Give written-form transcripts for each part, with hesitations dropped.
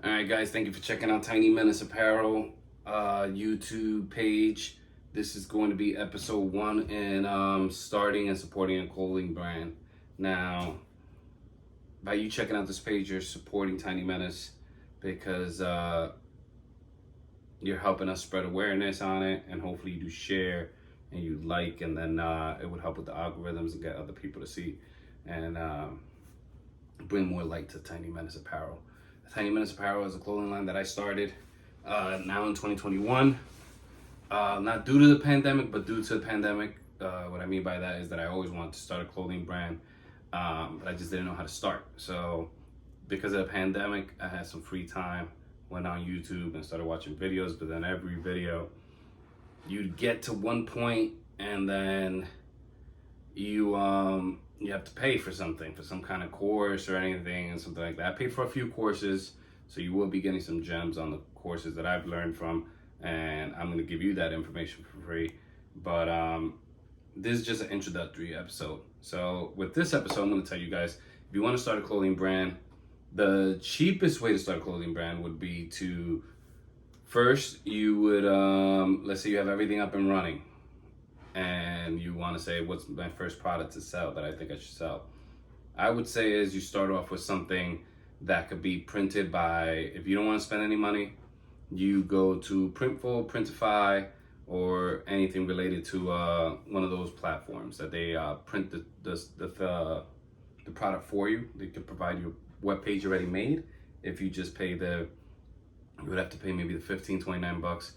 Alright guys, thank you for checking out Tiny Menace Apparel YouTube page. This is going to be episode 1 in starting and supporting a clothing brand. Now, by you checking out this page, you're supporting Tiny Menace because you're helping us spread awareness on it, and hopefully you do share and you like, and then it would help with the algorithms and get other people to see and bring more light to Tiny Menace Apparel. Tiny Menace Apparel is a clothing line that I started now in 2021. Not due to the pandemic, but due to the pandemic. What I mean by that is that I always wanted to start a clothing brand, but I just didn't know how to start. So because of the pandemic, I had some free time, went on YouTube and started watching videos, but then every video, you'd get to one point and then you have to pay for something, for some kind of course or anything and something like that. I paid for a few courses, so you will be getting some gems on the courses that I've learned from, and I'm going to give you that information for free. But this is just an introductory episode. So with this episode, I'm going to tell you guys, if you want to start a clothing brand, the cheapest way to start a clothing brand would be to, first, you would, let's say you have everything up and running, and you want to say, what's my first product to sell that I think I should sell? I would say is you start off with something that could be printed by, if you don't want to spend any money, you go to Printful, Printify, or anything related to one of those platforms that they print the product for you. They could provide you a web page already made. If you just pay you would have to pay maybe the $15-$29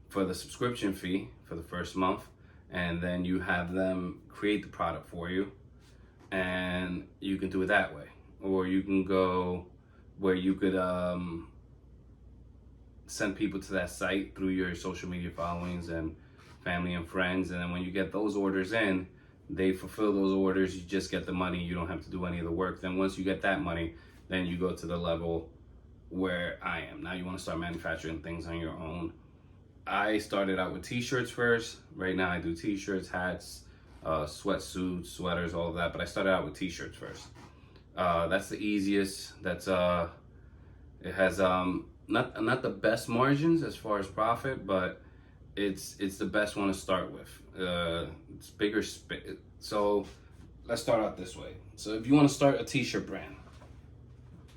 for the subscription fee for the first month. And then you have them create the product for you, and you can do it that way. Or you can go where you could send people to that site through your social media followings and family and friends, and then when you get those orders in, they fulfill those orders, you just get the money, you don't have to do any of the work. Then once you get that money, then you go to the level where I am. Now you want to start manufacturing things on your own. I started out with t-shirts first. Right now I do t-shirts, hats, sweatsuits, sweaters, all of that. But I started out with t-shirts first. That's the easiest. That's it has not the best margins as far as profit, but it's the best one to start with. It's bigger. So let's start out this way. So if you want to start a t-shirt brand,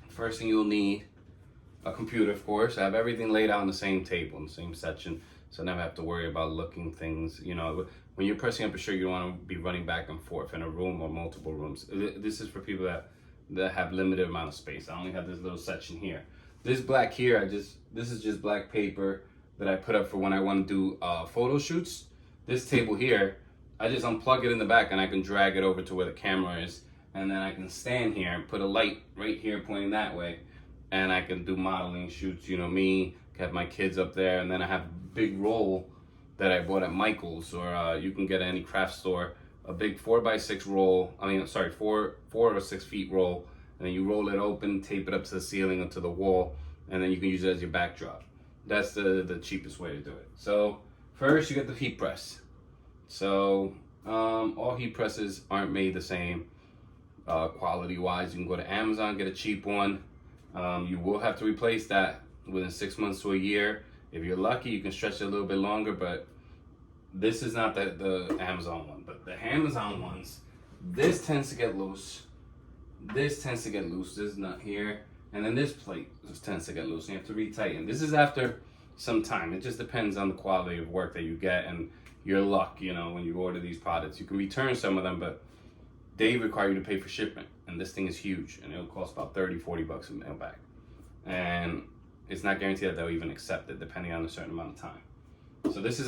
first thing you'll need a computer, of course. I have everything laid out on the same table, in the same section, so I never have to worry about looking things. You know, when you're pressing up a shirt, you don't want to be running back and forth in a room or multiple rooms. This is for people that have limited amount of space. I only have this little section here. This black here, this is just black paper that I put up for when I want to do photo shoots. This table here, I just unplug it in the back and I can drag it over to where the camera is, and then I can stand here and put a light right here pointing that way. And I can do modeling shoots, you know me, have my kids up there, and then I have a big roll that I bought at Michael's, or you can get at any craft store, a big 4x6 roll, 4 or 6 feet roll, and then you roll it open, tape it up to the ceiling or to the wall, and then you can use it as your backdrop. That's the cheapest way to do it. So first you get the heat press. So all heat presses aren't made the same quality wise. You can go to Amazon, get a cheap one. You will have to replace that within 6 months to a year. If you're lucky, you can stretch it a little bit longer, but this is not the Amazon one. But the Amazon ones, this tends to get loose. This tends to get loose. This is not here. And then this plate just tends to get loose. And you have to retighten. This is after some time. It just depends on the quality of work that you get and your luck, you know, when you order these products. You can return some of them, but they require you to pay for shipment, and this thing is huge, and it'll cost about $30-$40 a mail back, and it's not guaranteed that they'll even accept it depending on a certain amount of time. So this is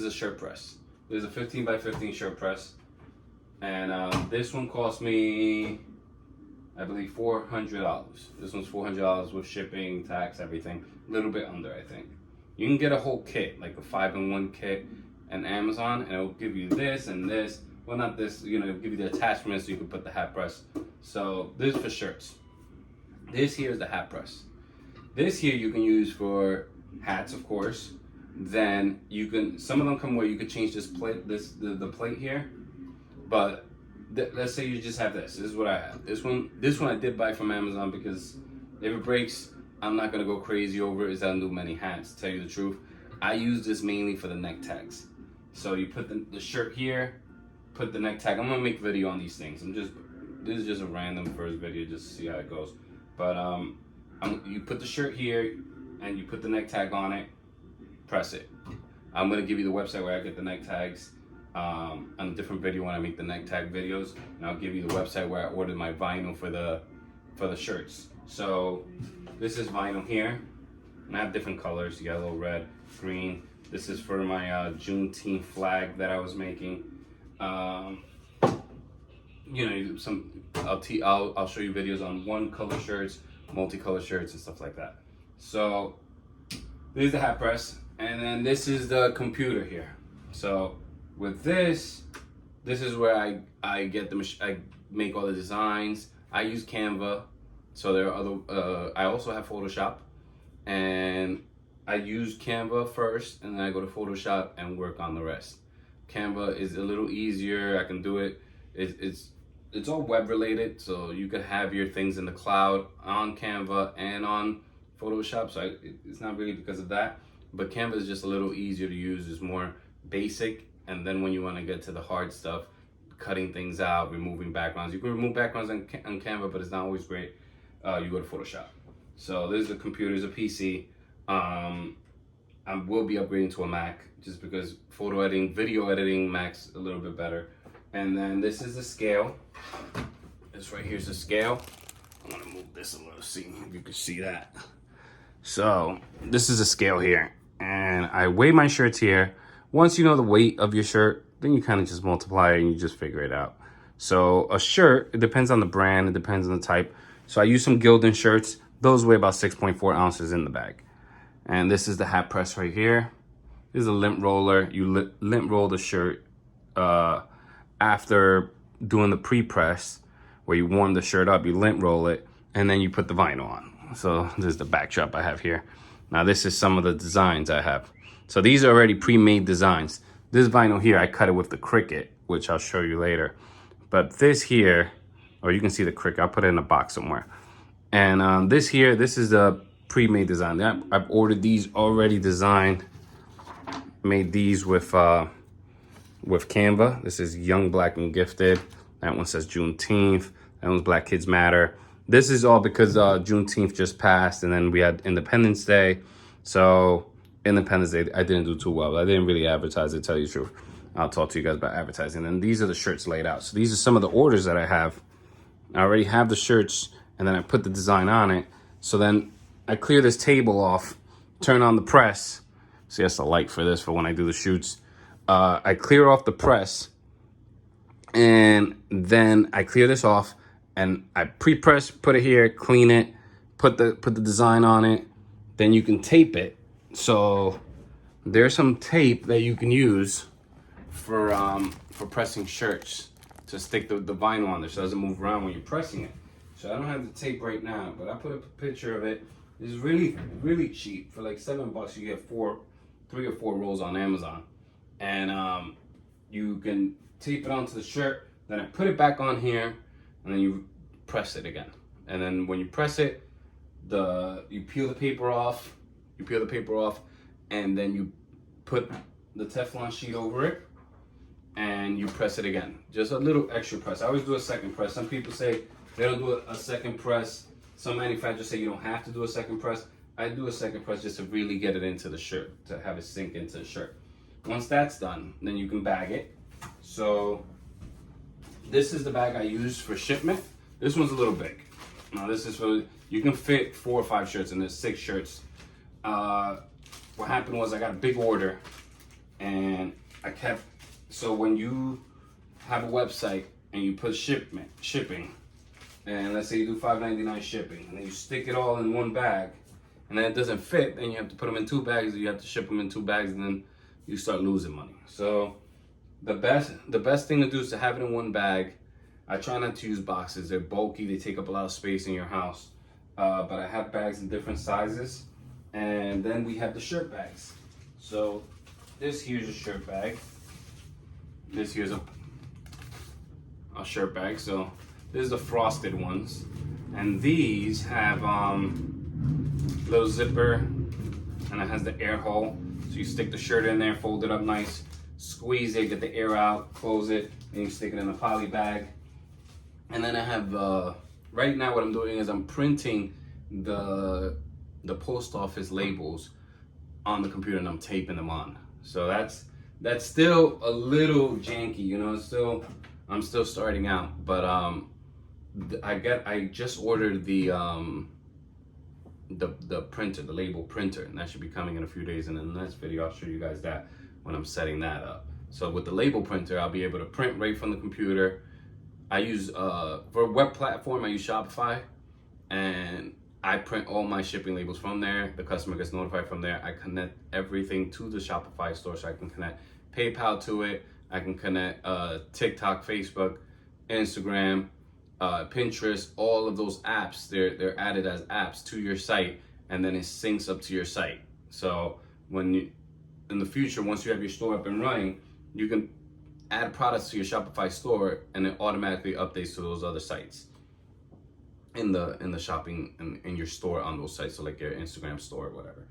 a shirt press. This is a 15x15 shirt press, and this one cost me, I believe, $400. This one's $400 with shipping, tax, everything. A little bit under, I think. You can get a whole kit, like a 5-in-1 kit, on Amazon, and it'll give you this and this. Well, not this, you know, it'll give you the attachments so you can put the hat press. So this is for shirts. This here is the hat press. This here you can use for hats, of course. Then you can, some of them come where you could change this plate, the plate here. But let's say you just have this. This is what I have. This one I did buy from Amazon because if it breaks, I'm not gonna go crazy over it, is I don't do many hats, to tell you the truth. I use this mainly for the neck tags. So you put the shirt here, put the neck tag. I'm gonna make a video on these things. This is just a random first video just to see how it goes. But you put the shirt here and you put the neck tag on it, press it. I'm gonna give you the website where I get the neck tags on a different video when I make the neck tag videos, and I'll give you the website where I ordered my vinyl for the shirts. So this is vinyl here, and I have different colors: yellow, red, green. This is for my Juneteenth flag that I was making. You know, I'll show you videos on one color shirts, multicolor shirts, and stuff like that. So this is the hat press, and then this is the computer here. So with this is where I get I make all the designs. I use Canva. So there are other. I also have Photoshop, and I use Canva first, and then I go to Photoshop and work on the rest. Canva is a little easier. I can do it. It's all web related, so you can have your things in the cloud on Canva and on Photoshop. So it's not really because of that, but Canva is just a little easier to use. It's more basic, and then when you want to get to the hard stuff, cutting things out, removing backgrounds. You can remove backgrounds on Canva, but it's not always great. You go to Photoshop. So this is the computer, is a PC. I will be upgrading to a Mac just because photo editing, video editing, Mac's a little bit better. And then this is the scale. This right here is the scale. I'm gonna move this a little, see if you can see that. So this is a scale here, and I weigh my shirts here. Once you know the weight of your shirt, then you kind of just multiply it and you just figure it out. So a shirt, it depends on the brand, it depends on the type. So I use some Gildan shirts. Those weigh about 6.4 ounces in the bag. And this is the hat press right here. This is a lint roller. You lint roll the shirt after doing the pre-press, where you warm the shirt up, you lint roll it, and then you put the vinyl on. So this is the backdrop I have here. Now this is some of the designs I have. So these are already pre-made designs. This vinyl here, I cut it with the Cricut, which I'll show you later. But this here, or you can see the Cricut, I'll put it in a box somewhere. And this here, this is a pre-made design. I've ordered these already designed, made these with Canva. This is Young, Black, and Gifted. That one says Juneteenth. That one's Black Kids Matter. This is all because Juneteenth just passed, and then we had Independence Day. So Independence Day, I didn't do too well. I didn't really advertise it, to tell you the truth. I'll talk to you guys about advertising. And these are the shirts laid out. So these are some of the orders that I have. I already have the shirts, and then I put the design on it. So then I clear this table off, turn on the press. See, that's the light for this for when I do the shoots. I clear off the press, and then I clear this off, and I pre-press, put it here, clean it, put the design on it. Then you can tape it. So there's some tape that you can use for pressing shirts to stick the vinyl on there so it doesn't move around when you're pressing it. So I don't have the tape right now, but I put up a picture of it. It's really, really cheap. For like $7, you get 3 or 4 rolls on Amazon. And you can tape it onto the shirt, then I put it back on here, and then you press it again. And then when you press it, you peel the paper off, and then you put the Teflon sheet over it, and you press it again. Just a little extra press. I always do a second press. Some people say they don't do a second press. Some manufacturers say you don't have to do a second press. I do a second press just to really get it into the shirt, to have it sink into the shirt. Once that's done, then you can bag it. So this is the bag I use for shipment. This one's a little big. Now this is for, you can fit 4 or 5 shirts, and there's 6 shirts. What happened was I got a big order, and so when you have a website and you put shipping, and let's say you do $5.99 shipping, and then you stick it all in one bag, and then it doesn't fit, then you have to put them in 2 bags, or you have to ship them in 2 bags, and then you start losing money. So the best thing to do is to have it in one bag. I try not to use boxes. They're bulky, they take up a lot of space in your house. But I have bags in different sizes. And then we have the shirt bags. So this here's a shirt bag. This here's a shirt bag. So this is the frosted ones. And these have little zipper, and it has the air hole. So you stick the shirt in there, fold it up nice, squeeze it, get the air out, close it, and you stick it in a poly bag. And then I have, right now what I'm doing is I'm printing the post office labels on the computer and I'm taping them on. So that's still a little janky, you know. I'm still starting out, but I just ordered the printer, the label printer, and that should be coming in a few days. And in the next video, I'll show you guys that when I'm setting that up. So with the label printer, I'll be able to print right from the computer. I use for a web platform, I use Shopify, and I print all my shipping labels from there. The customer gets notified from there. I connect everything to the Shopify store, so I can connect PayPal to it. I can connect TikTok, Facebook, Instagram, Pinterest, all of those apps. They're added as apps to your site, and then it syncs up to your site. So when you, in the future, once you have your store up and running, you can add products to your Shopify store, and it automatically updates to those other sites in the shopping in your store on those sites, so like your Instagram store or whatever.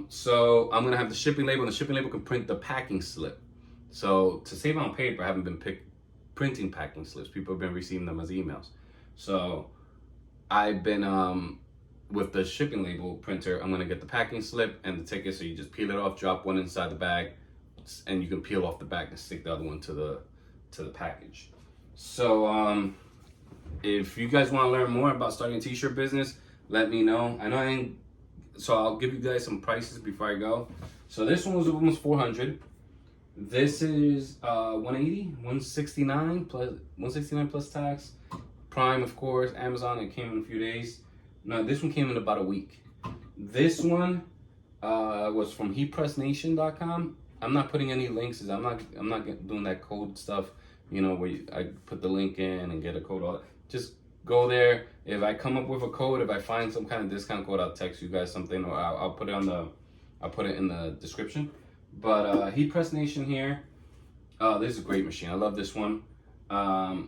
So I'm gonna have the shipping label, and the shipping label can print the packing slip. So to save on paper, I haven't been printing packing slips. People have been receiving them as emails. So I've been with the shipping label printer, I'm gonna get the packing slip and the ticket. So you just peel it off, drop one inside the bag, and you can peel off the bag and stick the other one to the package. So if you guys want to learn more about starting a t-shirt business, let me know. I know I ain't, so I'll give you guys some prices before I go. So this one was almost 400. This is 180, 169 plus tax. Prime, of course. Amazon, it came in a few days. No, this one came in about a week. This one was from heatpressnation.com. I'm not putting any links. I'm not doing that code stuff, you know, where I put the link in and get a code. All just go there. If I come up with a code, if I find some kind of discount code, I'll text you guys something, or I'll put it in the description. But Heat Press Nation here. This is a great machine. I love this one. Now,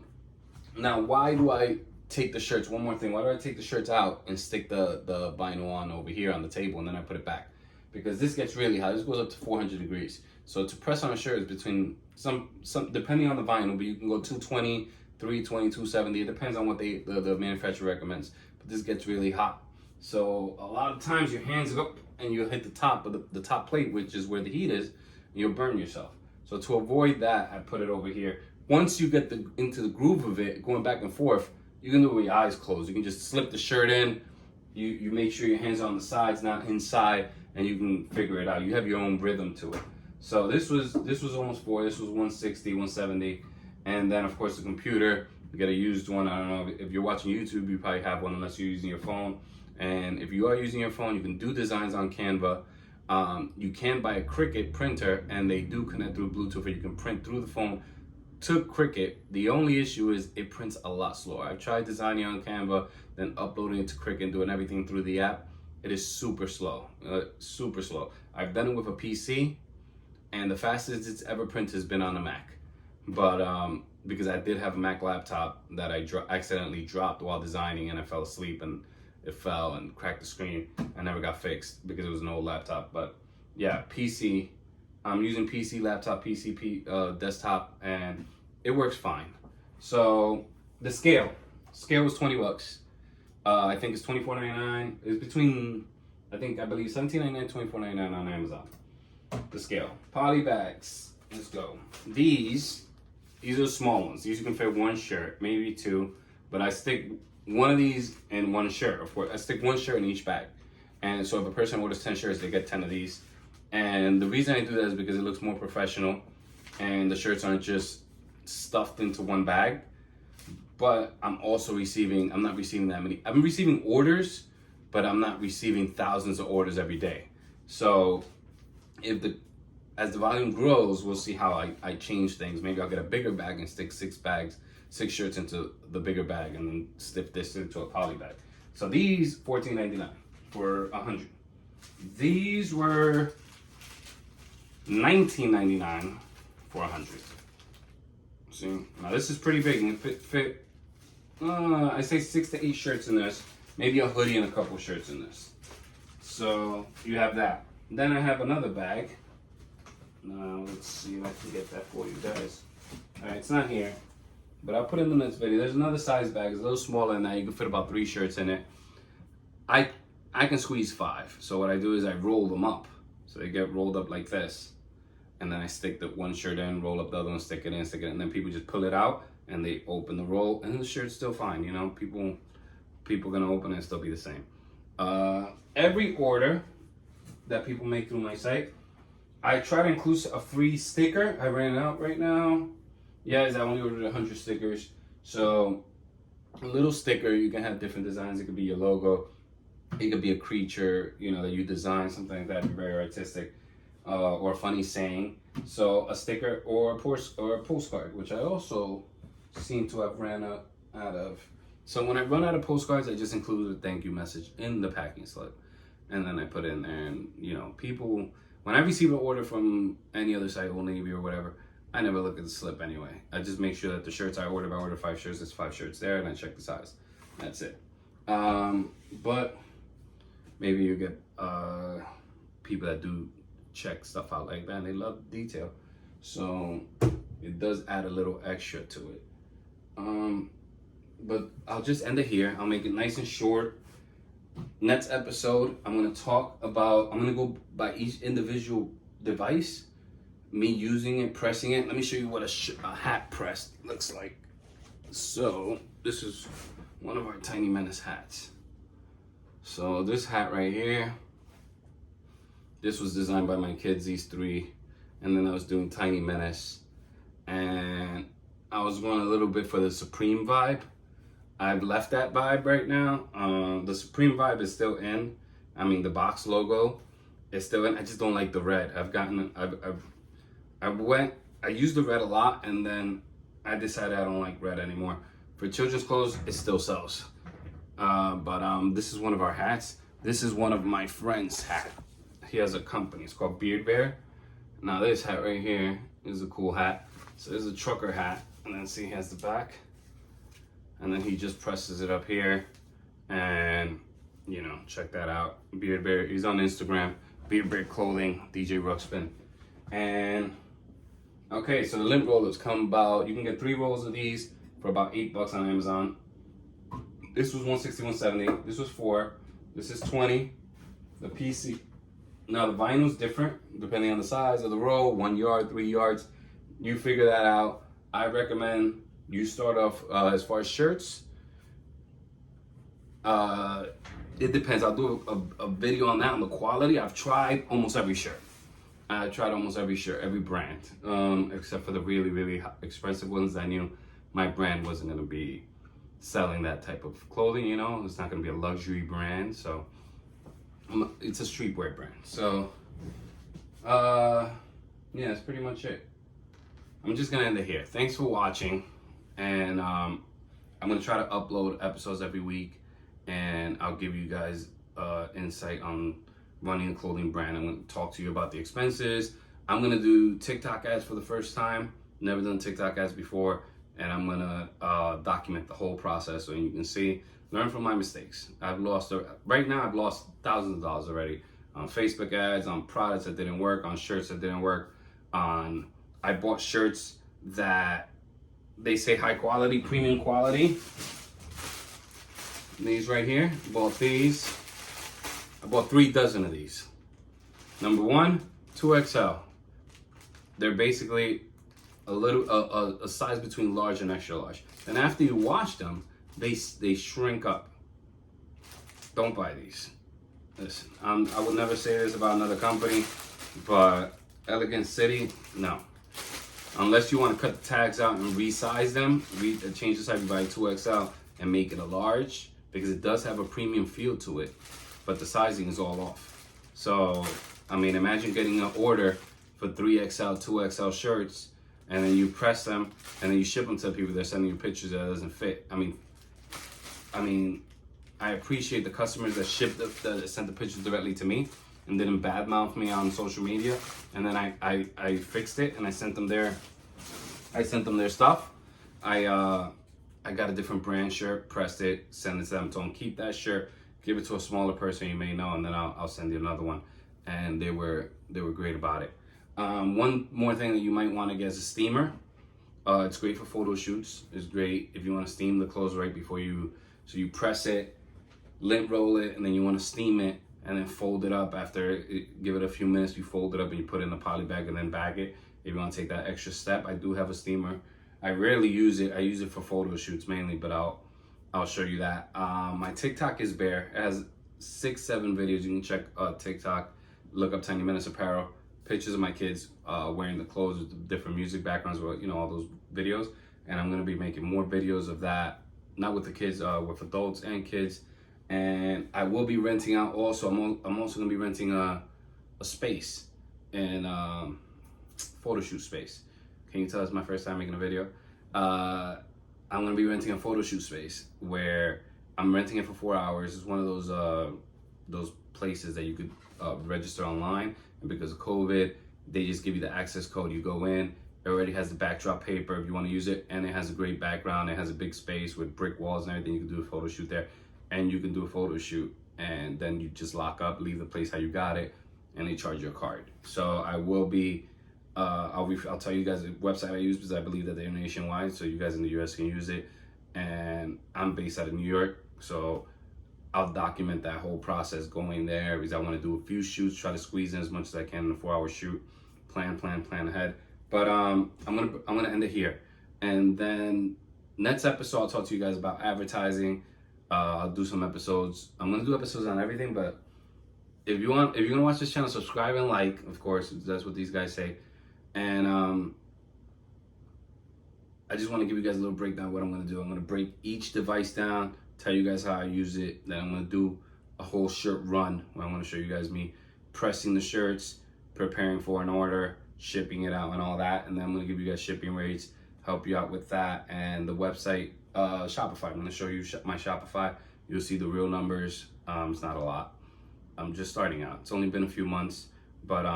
why do I take the shirts? One more thing. Why do I take the shirts out and stick the vinyl on over here on the table, and then I put it back? Because this gets really hot. This goes up to 400 degrees. So to press on a shirt is between some depending on the vinyl, but you can go 220, 320, 270. It depends on what the manufacturer recommends. But this gets really hot. So a lot of times your hands go up and you hit the top of the top plate, which is where the heat is, and you'll burn yourself. So to avoid that, I put it over here. Once you get into the groove of it, going back and forth, you can do it with your eyes closed. You can just slip the shirt in. You make sure your hands are on the sides, not inside, and you can figure it out. You have your own rhythm to it. So this was almost 4. This was 160, 170, and then of course the computer. You get a used one. I don't know if you're watching YouTube, you probably have one unless you're using your phone. And if you are using your phone, you can do designs on Canva. You can buy a Cricut printer, and they do connect through Bluetooth, or you can print through the phone to Cricut. The only issue is it prints a lot slower. I've tried designing on Canva, then uploading it to Cricut and doing everything through the app. It is super slow, super slow. I've done it with a PC, and the fastest it's ever printed has been on a Mac. But because I did have a Mac laptop that I accidentally dropped while designing, and I fell asleep and it fell and cracked the screen. I never got fixed because it was an old laptop. But yeah, PC. I'm using PC laptop, PC desktop, and it works fine. So the scale was $20. I think it's $24.99. It's between, I believe $17.99, $24.99 on Amazon. The scale. Polybags. Let's go. These are small ones. These you can fit one shirt, maybe two, but I stick one of these in one shirt. Of course, I stick one shirt in each bag. And so if a person orders 10 shirts, they get 10 of these. And the reason I do that is because it looks more professional, and the shirts aren't just stuffed into one bag. But I'm not receiving that many. I'm receiving orders, but I'm not receiving thousands of orders every day. So as the volume grows, we'll see how I change things. Maybe I'll get a bigger bag and stick 6 shirts into the bigger bag, and then stick this into a poly bag. So these $14.99 for 100. These were $19.99 for 100. See, now this is pretty big, and it fit I say 6 to 8 shirts in this, maybe a hoodie and a couple shirts in this. So you have that. Then I have another bag. Now let's see if I can get that for you guys. All right, it's not here, but I'll put it in the next video. There's another size bag. It's a little smaller than that. You can fit about 3 shirts in it. I can squeeze 5. So what I do is I roll them up. So they get rolled up like this. And then I stick the one shirt in, roll up the other one, stick it in, and then people just pull it out and they open the roll, and the shirt's still fine. You know, people gonna open it and still be the same. Every order that people make through my site, I try to include a free sticker. I ran out right now. Yes, I only ordered 100 stickers. So a little sticker, you can have different designs. It could be your logo. It could be a creature, you know, that you design, something like that, very artistic. Or a funny saying. So a sticker or a postcard, which I also seem to have ran out of. So when I run out of postcards, I just include a thank you message in the packing slip, and then I put it in there. And you know, people, when I receive an order from any other site, Old Navy or whatever, I never look at the slip anyway. I just make sure that the shirts I order, if I order 5 shirts, there's 5 shirts there, and I check the size. That's it. But maybe you get people that do check stuff out like that, and they love detail, so it does add a little extra to it. But I'll just end it here. I'll make it nice and short. Next episode, I'm gonna go by each individual device, me using it, pressing it. Let me show you what a hat pressed looks like. So this is one of our Tiny Menace hats. So this hat right here, this was designed by my kids, these 3. And then I was doing Tiny Menace. And I was going a little bit for the Supreme vibe. I've left that vibe right now. The Supreme vibe is still in. I mean, the box logo is still in. I just don't like the red. I used the red a lot, and then I decided I don't like red anymore. For children's clothes, it still sells. But this is one of our hats. This is one of my friend's hat. He has a company. It's called Beard Bear. Now this hat right here is a cool hat. So there's a trucker hat, and then see he has the back, and then he just presses it up here, and you know, check that out. Beard Bear. He's on Instagram. Beard Bear Clothing. DJ Ruxpin. And okay, so the lint rollers come about. You can get 3 rolls of these for about $8 on Amazon. This was $160, $170. This was 4. This is 20. The PC. Now the vinyl's different depending on the size of the roll, 1 yard, 3 yards. You figure that out. I recommend you start off as far as shirts. It depends. I'll do a video on that, on the quality. I've tried almost every shirt. Every brand, except for the really, really expensive ones. I knew my brand wasn't going to be selling that type of clothing, you know. It's not going to be a luxury brand, so it's a streetwear brand. So yeah, that's pretty much it. I'm just gonna end it here. Thanks for watching, and I'm gonna try to upload episodes every week, and I'll give you guys insight on running a clothing brand. I'm gonna talk to you about the expenses. I'm gonna do TikTok ads for the first time. Never done TikTok ads before, and I'm gonna document the whole process so you can see, learn from my mistakes. Right now I've lost thousands of dollars already on Facebook ads, on products that didn't work, on shirts that didn't work, I bought shirts that they say high quality, premium quality. These right here, bought these. I bought 3 dozen of these. Number 1, 2XL. They're basically a size between large and extra large. And after you wash them, they shrink up. Don't buy these. Listen, I would never say this about another company, but Elegant City, no. Unless you want to cut the tags out and resize them, change the size, you buy 2XL and make it a large, because it does have a premium feel to it, but the sizing is all off. So, I mean, imagine getting an order for 3XL, 2XL shirts, and then you press them, and then you ship them to people. They're sending you pictures that doesn't fit. I mean, I appreciate the customers that that sent the pictures directly to me and didn't badmouth me on social media. And then I fixed it and I sent them their stuff. I got a different brand shirt, pressed it, sent it to them, told them keep that shirt, give it to a smaller person you may know, and then I'll send you another one. And they were great about it. One more thing that you might want to get is a steamer. It's great for photo shoots. It's great if you want to steam the clothes right before so you press it, lint roll it, and then you want to steam it, and then fold it up give it a few minutes, you fold it up and you put it in a poly bag and then bag it. If you want to take that extra step, I do have a steamer. I rarely use it. I use it for photo shoots mainly, but I'll show you that. My TikTok is bare. It has 6-7 videos. You can check TikTok, look up Tiny Menace Apparel, pictures of my kids wearing the clothes with the different music backgrounds, you know, all those videos. And I'm gonna be making more videos of that, not with the kids, with adults and kids. And I will be renting out also. I'm also gonna be renting a space and photo shoot space. Can you tell it's my first time making a video? I'm gonna be renting a photo shoot space where I'm renting it for 4 hours. It's one of those places that you could register online, and because of COVID, they just give you the access code. You go in, it already has the backdrop paper if you want to use it, and it has a great background. It has a big space with brick walls and everything. You can do a photo shoot there, and you can do a photo shoot, and then you just lock up, leave the place how you got it, and they charge you a card. So I will be I'll tell you guys the website I use, because I believe that they're nationwide, so you guys in the US can use it. And I'm based out of New York, so I'll document that whole process going there, because I want to do a few shoots, try to squeeze in as much as I can in a 4-hour shoot. Plan ahead. But I'm gonna end it here, and then next episode I'll talk to you guys about advertising. I'll do some episodes. I'm gonna do episodes on everything, but if you're gonna watch this channel, subscribe and like. Of course, that's what these guys say. And I just want to give you guys a little breakdown of what I'm going to do. I'm going to break each device down, tell you guys how I use it. Then I'm going to do a whole shirt run where I'm going to show you guys me pressing the shirts, preparing for an order, shipping it out and all that. And then I'm going to give you guys shipping rates, help you out with that. And the website, Shopify. I'm going to show you my Shopify. You'll see the real numbers. It's not a lot. I'm just starting out. It's only been a few months, but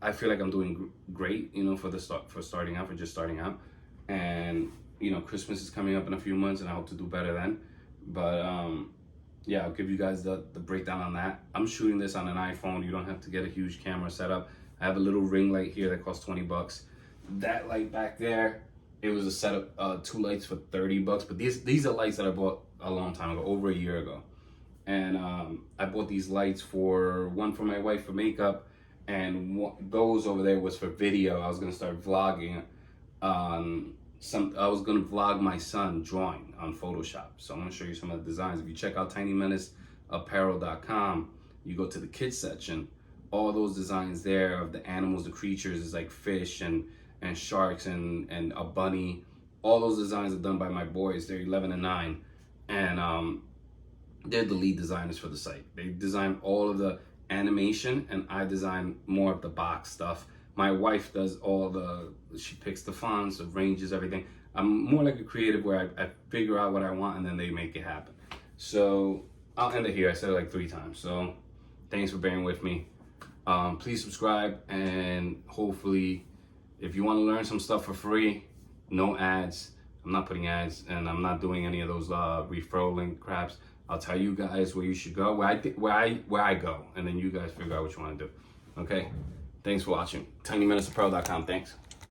I feel like I'm doing great, you know, for just starting out. And you know, Christmas is coming up in a few months, and I hope to do better then. But yeah, I'll give you guys the breakdown on that. I'm shooting this on an iPhone. You don't have to get a huge camera set up. I have a little ring light here that costs $20. That light back there, it was a set of 2 lights for $30. But these are lights that I bought a long time ago, over a year ago. And I bought these lights one for my wife for makeup, and those over there was for video. I was gonna start vlogging I was gonna vlog my son drawing on Photoshop. So I'm gonna show you some of the designs. If you check out tinymenaceapparel.com, you go to the kids section, all those designs there of the animals, the creatures, is like fish and sharks and a bunny. All those designs are done by my boys. They're 11 and 9, and they're the lead designers for the site. They design all of the animation, and I design more of the box stuff. My wife does she picks the fonts, the ranges, everything. I'm more like a creative where I figure out what I want and then they make it happen. So I'll end it here. I said it like 3 times. So thanks for bearing with me. Please subscribe, and hopefully if you want to learn some stuff for free, no ads. I'm not putting ads, and I'm not doing any of those referral link craps. I'll tell you guys where you should go, where I go, and then you guys figure out what you want to do. Okay? Thanks for watching. tinymenaceapparel.com. Thanks.